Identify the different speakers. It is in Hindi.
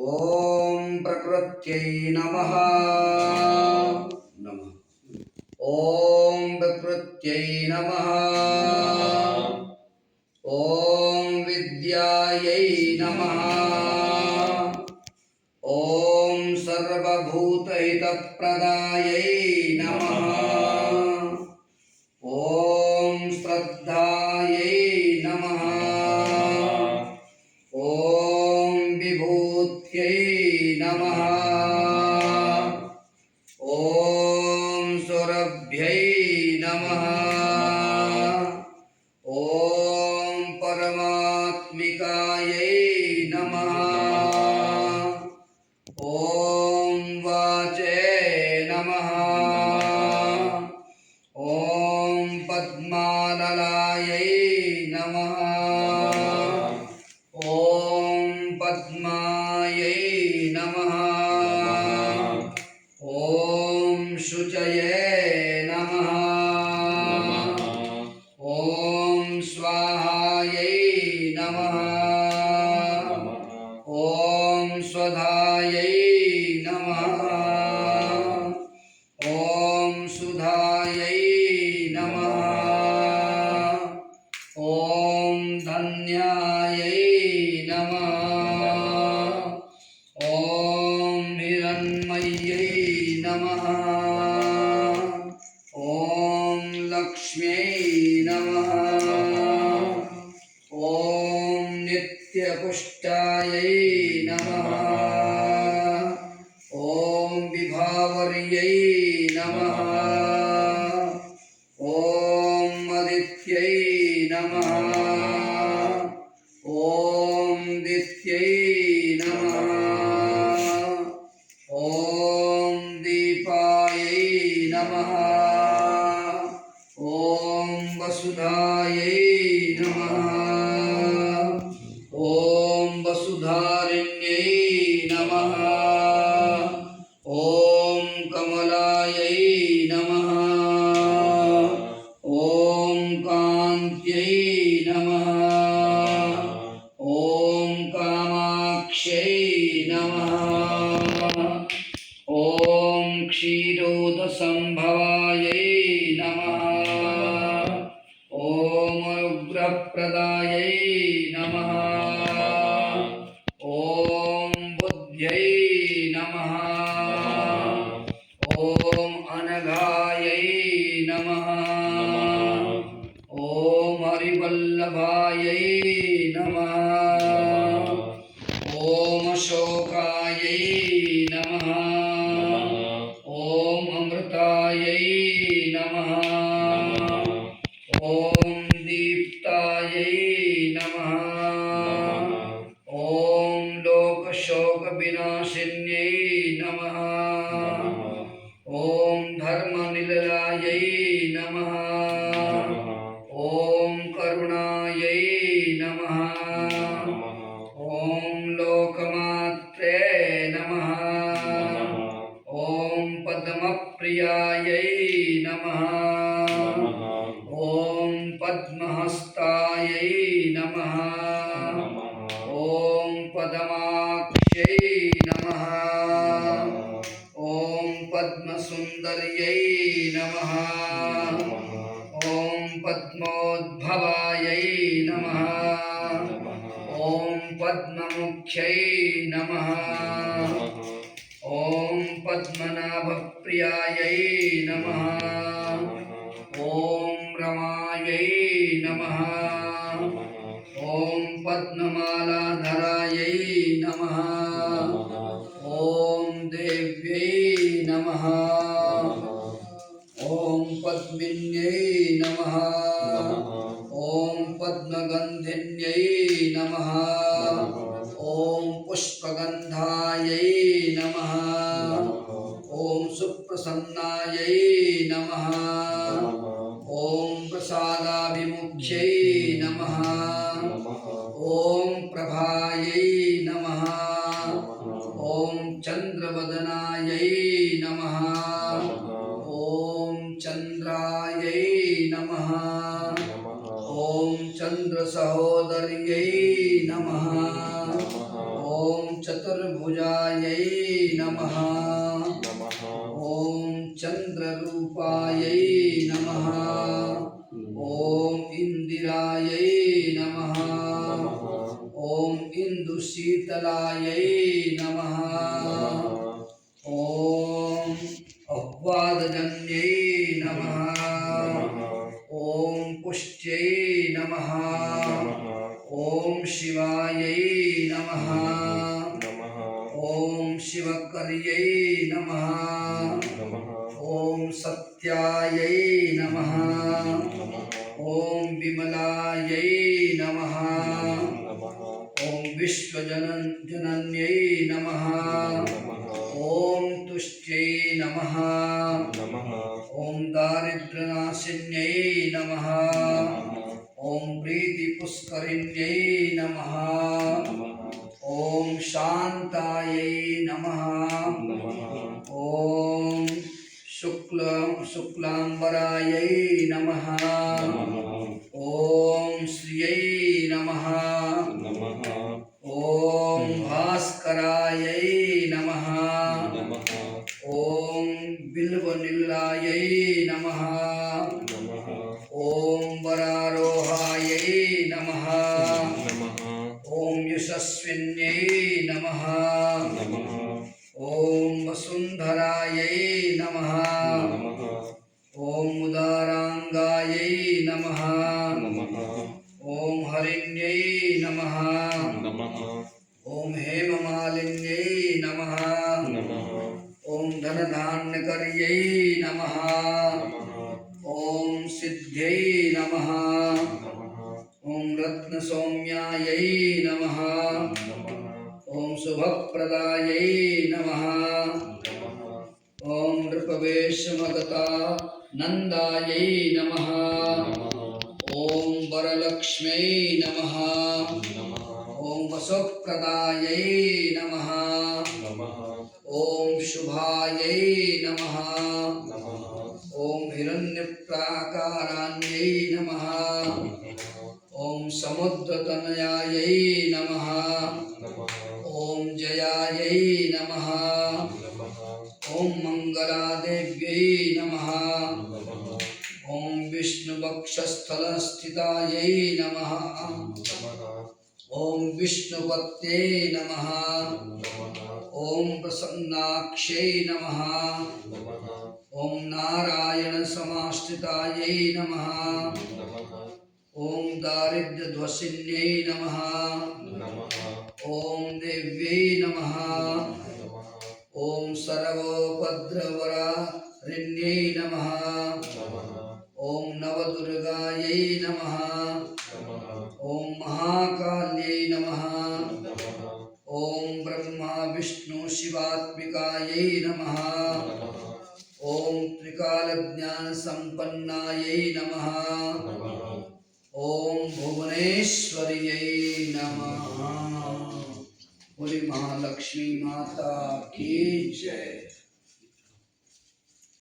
Speaker 1: ओम प्रकृत्यै नमः। ओम प्रकृत्यै नमः। ओम विद्यायै नमः। ओम सर्वभूतहितप्रदायै नमः। ओम श्रद्धायै नमः। ओम विभूत्यै नमः। ओम सुरभ्यै नमः। ओम परमात्मिकायै नमः। ओम वाचे नमः। ओम पद्मालयायै नमः। ओम पद्मायै नमः। ओम शुचये नमः। ओम स्वाहायै नमः। ओम स्वधायै नमः। ओम सुधायै नमः। ओम धन्यायै नमः। ओम हिरण्मय्यै नमः। ओम लक्ष्म्यै नमः। ओम नित्यपुष्टायै नमः। ओम विभावर्यै नमः। ओम आदित्यै नमः। ओम दित्यै नमः। ओम दीपायै नमः। ओम वसुधायै नमः। ओम वसुधारिण्यै नमः। ओम कमलायै नमः। ओम कान्त्यै नमः। ओम कामाक्ष्यै नमः। ओम क्षीरोदसंभवायै नमः। ओम उग्रप्रदायै नमः। ओम बुद्ध्यै नमः। ओम अनघायै नमः। ओम हरिवल्लभायै नमः। ओम अशोकायै नमः। ओम अमृतायै नमः। ओम दीप्तायै नमः। ओम लोकशोकविनाशिन्यै नमः। ओम धर्मनिलयायै नमः। ओम करुणायै नमः। ओम लोकमात्रे नमः। ओम पद्मप्रियायै नमः। ओम पद्महस्तायै नमः। ओम पद्माक्ष्यै नमः। ओम पद्मसुन्दर्यै नमः। ओम पद्मोद्भवायै नमः। ओम पद्ममुख्यै नमः। ओम पद्मनाभप्रियायै नमः। ओम रमायै नमः। ओम पद्ममालाधरायै नमः। ओम देव्यै नमः। ओम पद्मिन्यै नमः। ओम पद्मगन्धिन्यै नमः। ओम पुष्पगन्धायै नमः। ओम सुप्रसन्नायै नमः। ओम प्रसादाभिमुख्यै नमः। ओम प्रभायै नमः। ओम चन्द्रवदनायै नमः। ओम चन्द्रायै नमः। ओम चन्द्रसहोदर्यै नमः। चतुर्भुजायै नमः ॐ चन्द्ररूपायै नमः ॐ इन्दिरायै नमः ॐ इन्दुशीतलायै नमः ॐ अह्वादजन्यै नमः ॐ पुष्ट्यै नमः ॐ शिवायै नमः ॐ शिवकर्यै नमः ॐ सत्यायै नमः ॐ विमलायै नमः ॐ विश्वजनन्यै नमः ॐ तुष्ट्यै नमः ॐ दारिद्र्यनाशिन्यै नमः ॐ प्रीतिपुष्करिण्यै नमः ॐ शान्तायै नमः ॐ शुक्लाम्बरायै नमः ॐ श्रियै नमः ॐ भास्करायै नमः ॐ बिल्वनिलयायै नमः ॐ वरारोहायै नमः ॐ यशस्विन्यै नमः ॐ वसुन्धरायै नमः ॐ उदाराङ्गायै नमः ॐ हरिण्यै नमः ॐ हेममालिन्यै नमः ॐ धनधान्यकर्यै नमः ॐ सिद्ध्यै नमः ॐ रत्नसौम्यायै नमः ॐ शुभप्रदायै नमः ॐ नृपवेशमगता नन्दायै नमः ॐ वरलक्ष्म्यै नमः ॐ वसुप्रदायै नमः ॐ शुभायै नमः ॐ हिरण्यप्राकारान्यै नमः ॐ समुद्रतनयायै नमः ॐ जयायै नमः ॐ मङ्गलादेव्यै नमः ॐ विष्णुवक्षस्थलस्थितायै नमः ॐ विष्णुपत्न्यै नमः ॐ प्रसन्नाक्ष्यै नमः ॐ नारायणसमाश्रितायै नमः ॐ दारिद्र्यध्वसिन्यै नमः ॐ देव्यै नमः ॐ सर्वोपद्रवरारिण्यै नमः ॐ नवदुर्गायै नमः ॐ महाकाल्यै नमः ॐ ब्रह्मा विष्णु शिवात्मिकायै नमः ॐ त्रिकालज्ञानसम्पन्नायै नमः ॐ भुवनेश्वर्यै नमः। बोली महालक्ष्मी माता की जय।